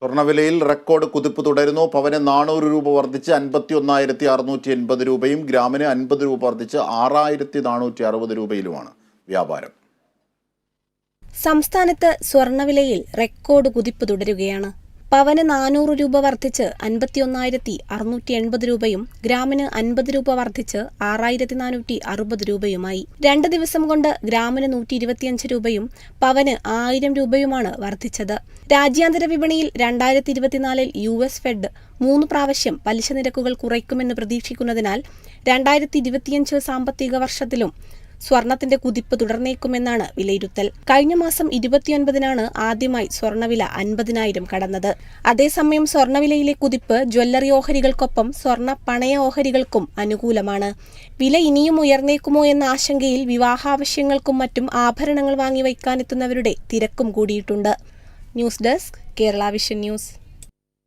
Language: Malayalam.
സ്വർണ്ണവിലയിൽ റെക്കോർഡ് കുതിപ്പ് തുടരുന്നു. പവന് 400 രൂപ വർദ്ധിച്ച് 51,680 രൂപയും ഗ്രാമിന് 50 രൂപ വർദ്ധിച്ച് 6,460 രൂപയിലുമാണ് വ്യാപാരം. സംസ്ഥാനത്ത് സ്വർണ്ണവിലയിൽ റെക്കോർഡ് കുതിപ്പ് തുടരുകയാണ്. പവന് 400 രൂപ വർദ്ധിച്ച് 51,680 രൂപയും ഗ്രാമിന് 50 രൂപ വർദ്ധിച്ച് 6,460 രൂപയുമായി. 2 ദിവസം കൊണ്ട് ഗ്രാമിന് 125 രൂപയും പവന് 1000 രൂപയുമാണ് വർദ്ധിച്ചത്. രാജ്യാന്തര വിപണിയിൽ 2024 US ഫെഡ് 3 പ്രാവശ്യം പലിശ നിരക്കുകൾ കുറയ്ക്കുമെന്ന് പ്രതീക്ഷിക്കുന്നതിനാൽ 2025 സാമ്പത്തിക വർഷത്തിലും സ്വർണത്തിന്റെ കുതിപ്പ് തുടർന്നേക്കുമെന്നാണ് വിലയിരുത്തൽ. കഴിഞ്ഞ മാസം 29-നാണ് ആദ്യമായി സ്വർണ്ണവില 50,000 കടന്നത്. അതേസമയം സ്വർണ്ണവിലയിലെ കുതിപ്പ് ജ്വല്ലറി ഓഹരികൾക്കൊപ്പം സ്വർണ്ണ പണയ ഓഹരികൾക്കും അനുകൂലമാണ്. വില ഇനിയും ഉയർന്നേക്കുമോ എന്ന ആശങ്കയിൽ വിവാഹാവശ്യങ്ങൾക്കും മറ്റും ആഭരണങ്ങൾ വാങ്ങിവയ്ക്കാനെത്തുന്നവരുടെ തിരക്കും കൂടിയിട്ടുണ്ട്. News desk, Kerala vision news.